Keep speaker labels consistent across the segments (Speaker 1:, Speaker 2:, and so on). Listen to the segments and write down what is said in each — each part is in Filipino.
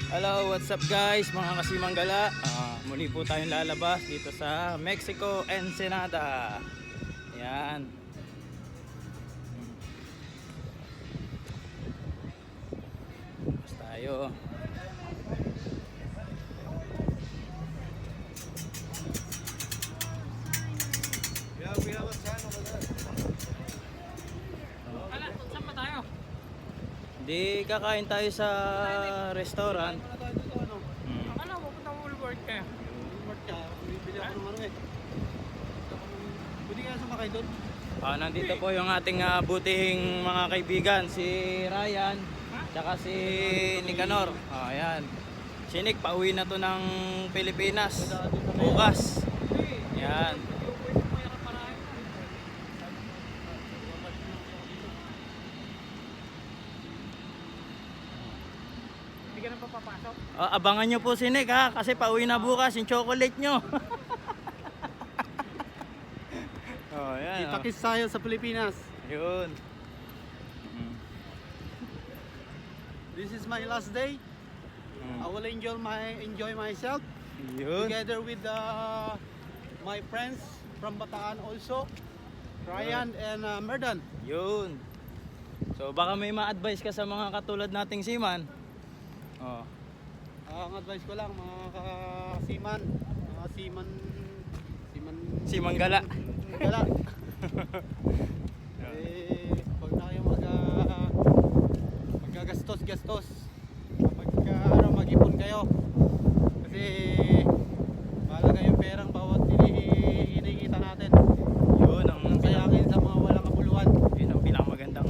Speaker 1: Hello, what's up guys, mga kasimang gala. Muli po tayong lalabas dito sa Mexico, Ensenada. Yan. Labas tayo. Di kakain tayo sa restaurant.
Speaker 2: Akala mo, punta mo Woolworth ka.
Speaker 3: Woolworth ka, bibili ako ng ano eh. Pwede kaya sumakay doon?
Speaker 1: Nandito po yung ating butihing mga kaibigan, si Ryan, tsaka si Nicanor. Ayan. Si Nick, pauwi na to ng Pilipinas bukas. Ayan.
Speaker 2: Hindi ka na pa papasok.
Speaker 1: Abangan nyo po si Nick kasi pauwi na bukas yung chocolate nyo. Ayan.
Speaker 3: Kita-kits tayo sa Pilipinas.
Speaker 1: Yun.
Speaker 3: This is my last day. I will enjoy myself
Speaker 1: Yun.
Speaker 3: together with my friends from Bataan also, Ryan and Merdan.
Speaker 1: Yun. So baka may ma-advise ka sa mga katulad nating seaman.
Speaker 3: Ang advice ko lang mga kasiman, mga
Speaker 1: Simang gala.
Speaker 3: gala. Pag na kayo magagastos kapag mag-ipon kayo kasi mahalaga yung perang bawat inikita natin.
Speaker 1: Yun ang
Speaker 3: Sayakin sa mga walang kabuluhan.
Speaker 1: yun ang pinakamagandang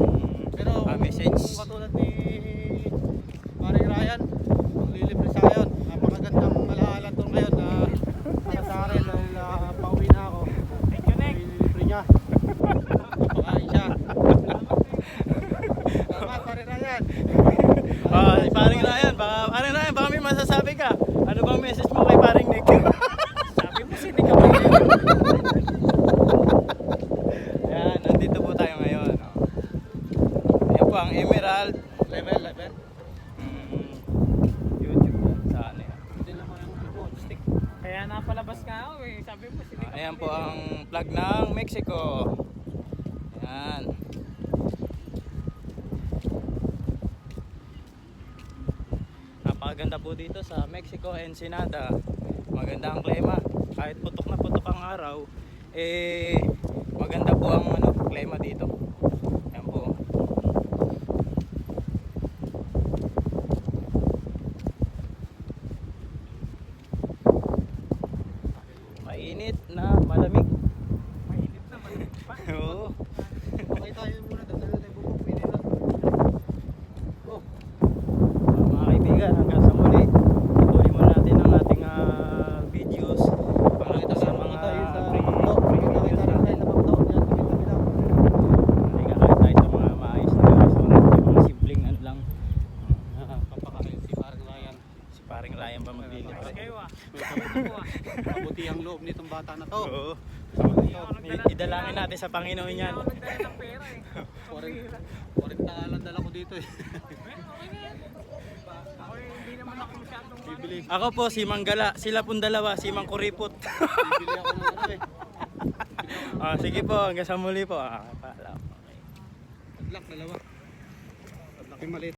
Speaker 3: Pero
Speaker 1: message.
Speaker 3: kung katulad ni Maring Ryan, kung lilibre sa ngayon, napakagandang alaala to ngayon na para sa akin dahil pauwi na ako. Lilibre niya. Napakain siya. Salamat, Maring Ryan.
Speaker 1: Paring Ryan, baka may masasabi ka. Ano bang message mo kay paring Nick?
Speaker 2: Sabi mo, hindi ka pa yun.
Speaker 1: Yan, nandito po tayo ngayon. Yan po ang Emerald.
Speaker 3: Level.
Speaker 1: YouTube po. Saan yan?
Speaker 3: Hindi naman yung stick.
Speaker 2: Kaya napalabas ka ako eh. Sabi mo, hindi ka
Speaker 1: Ayan
Speaker 2: pa
Speaker 1: po ang flag ng Mexico. Yan. Napakaganda po dito sa Mexico, Ensenada. Maganda ang klima. Kahit putok na putok ang araw, maganda po ang klima dito. Yan po. Mainit na malamig.
Speaker 2: mainit na, malamig pa.
Speaker 1: Oo.
Speaker 3: Okay tayo muna, dadala tayo bubong, pwede na. Oh,
Speaker 1: Mga kaibigan, hanggang sa muli. Patuloy muna natin ang ating videos para ito sa mga
Speaker 3: Nakita na tayo na pagtaon yan, tabi-tabi lang.
Speaker 1: hindi ka kahit tayo sa mga maayos na restaurant, yung mga simpleng ano lang.
Speaker 3: Papakain si Maring Ryan.
Speaker 1: Si paring Ryan pa maglilibre.
Speaker 2: Kayo ah.
Speaker 3: Mabuti ang loob nitong bata na to.
Speaker 1: Oo. Idalangin natin sa Panginoon
Speaker 2: Hindi
Speaker 1: yan.
Speaker 2: ako nagdala ng pera eh.
Speaker 3: 40 lang dala ko dito eh.
Speaker 2: Okay na yan. Ako hindi naman ako masyadong
Speaker 3: Bibili.
Speaker 1: Ako po si Manggala, sila pong dalawa, si Mang Kuripot.
Speaker 3: Bibili ako ng ano eh.
Speaker 1: Sige po, hanggang sa muli po. Paalam. Okay.
Speaker 3: Padlock, dalawa. Padlock yung maliit.